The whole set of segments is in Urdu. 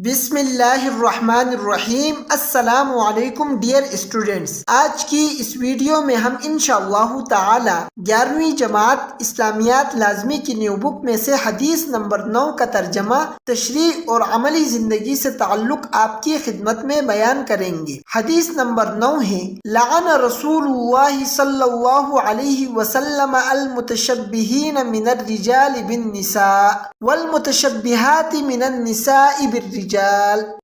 بسم اللہ الرحمن الرحیم۔ السلام علیکم ڈیئر اسٹوڈنٹس، آج کی اس ویڈیو میں ہم انشاءاللہ تعالی 11ویں جماعت اسلامیات لازمی کی نیو بک میں سے حدیث نمبر 9 کا ترجمہ، تشریح اور عملی زندگی سے تعلق آپ کی خدمت میں بیان کریں گے۔ حدیث نمبر 9 ہے، لعن رسول اللہ صلی اللہ علیہ وسلم المتشبہین من الرجال بالنساء والمتشبہات من النساء بالرجال۔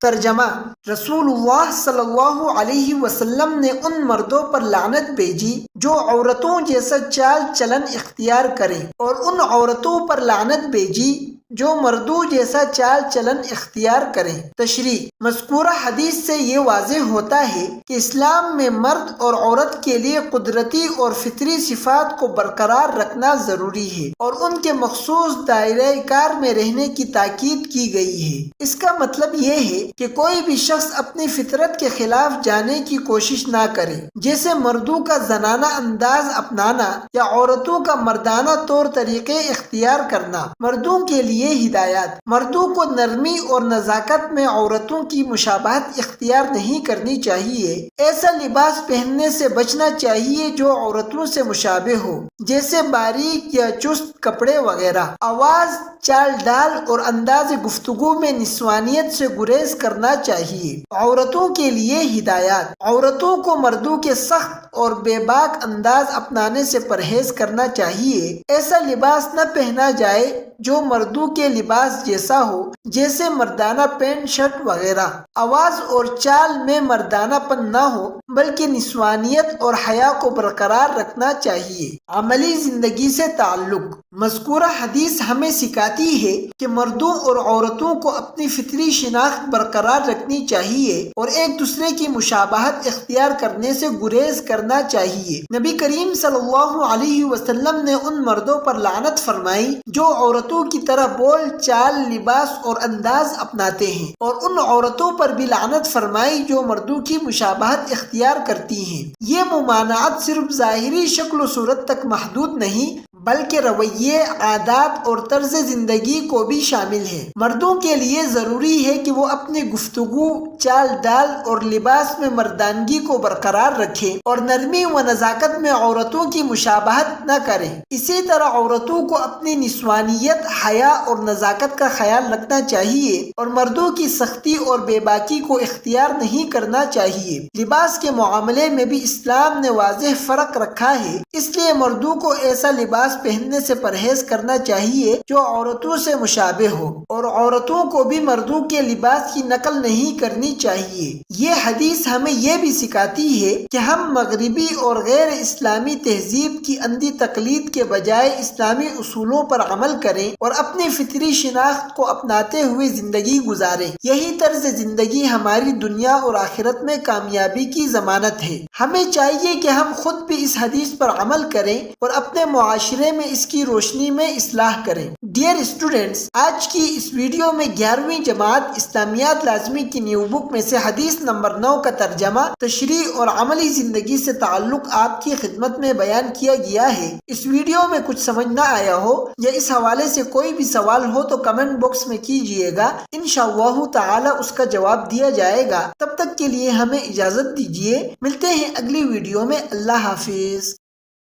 ترجمہ، رسول اللہ صلی اللہ علیہ وسلم نے ان مردوں پر لعنت بھیجی جو عورتوں جیسا چال چلن اختیار کریں، اور ان عورتوں پر لعنت بھیجی جو مردوں جیسا چال چلن اختیار کریں۔ تشریح، مذکورہ حدیث سے یہ واضح ہوتا ہے کہ اسلام میں مرد اور عورت کے لیے قدرتی اور فطری صفات کو برقرار رکھنا ضروری ہے اور ان کے مخصوص دائرہ کار میں رہنے کی تاکید کی گئی ہے۔ اس کا مطلب یہ ہے کہ کوئی بھی شخص اپنی فطرت کے خلاف جانے کی کوشش نہ کرے، جیسے مردوں کا زنانہ انداز اپنانا یا عورتوں کا مردانہ طور طریقے اختیار کرنا۔ مردوں کے لیے ہدایات، مردوں کو نرمی اور نزاکت میں عورتوں کی مشابہت اختیار نہیں کرنی چاہیے۔ ایسا لباس پہننے سے بچنا چاہیے جو عورتوں سے مشابہ ہو، جیسے باریک یا چست کپڑے وغیرہ۔ آواز، چال ڈال اور انداز گفتگو میں نسوانیت سے گریز کرنا چاہیے۔ عورتوں کے لیے ہدایات، عورتوں کو مردوں کے سخت اور بے باک انداز اپنانے سے پرہیز کرنا چاہیے۔ ایسا لباس نہ پہنا جائے جو مردوں کے لباس جیسا ہو، جیسے مردانہ پینٹ شرٹ وغیرہ۔ آواز اور چال میں مردانہ پن نہ ہو بلکہ نسوانیت اور حیا کو برقرار رکھنا چاہیے۔ عملی زندگی سے تعلق، مذکورہ حدیث ہمیں سکھاتی ہے کہ مردوں اور عورتوں کو اپنی فطری شناخت برقرار رکھنی چاہیے اور ایک دوسرے کی مشابہت اختیار کرنے سے گریز کرنا چاہیے۔ نبی کریم صلی اللہ علیہ وسلم نے ان مردوں پر لعنت فرمائی جو عورتوں کی طرح بول چال، لباس اور انداز اپناتے ہیں، اور ان عورتوں پر بھی لعنت فرمائی جو مردوں کی مشابہت اختیار کرتی ہیں۔ یہ ممانعت صرف ظاہری شکل و صورت تک محدود نہیں بلکہ رویے، عادات اور طرز زندگی کو بھی شامل ہے۔ مردوں کے لیے ضروری ہے کہ وہ اپنی گفتگو، چال ڈال اور لباس میں مردانگی کو برقرار رکھیں اور نرمی و نزاکت میں عورتوں کی مشابہت نہ کریں۔ اسی طرح عورتوں کو اپنی نسوانیت، حیا اور نزاکت کا خیال رکھنا چاہیے اور مردوں کی سختی اور بے باکی کو اختیار نہیں کرنا چاہیے۔ لباس کے معاملے میں بھی اسلام نے واضح فرق رکھا ہے، اس لیے مردوں کو ایسا لباس پہننے سے پرہیز کرنا چاہیے جو عورتوں سے مشابہ ہو، اور عورتوں کو بھی مردوں کے لباس کی نقل نہیں کرنی چاہیے۔ یہ حدیث ہمیں یہ بھی سکھاتی ہے کہ ہم مغربی اور غیر اسلامی تہذیب کی اندھی تقلید کے بجائے اسلامی اصولوں پر عمل کریں اور اپنی فطری شناخت کو اپناتے ہوئے زندگی گزاریں۔ یہی طرز زندگی ہماری دنیا اور آخرت میں کامیابی کی ضمانت ہے۔ ہمیں چاہیے کہ ہم خود بھی اس حدیث پر عمل کریں اور اپنے معاشرے میں اس کی روشنی میں اصلاح کریں۔ ڈیئر اسٹوڈنٹس، آج کی اس ویڈیو میں 11ویں جماعت اسلامیات لازمی کی نیو بک میں سے حدیث نمبر 9 کا ترجمہ، تشریح اور عملی زندگی سے تعلق آپ کی خدمت میں بیان کیا گیا ہے۔ اس ویڈیو میں کچھ سمجھ نہ آیا ہو یا اس حوالے سے کوئی بھی سوال ہو تو کمنٹ باکس میں کیجیے گا، انشاءاللہ تعالی اس کا جواب دیا جائے گا۔ تب تک کے لیے ہمیں اجازت دیجیے، ملتے ہیں اگلی ویڈیو میں۔ اللہ حافظ۔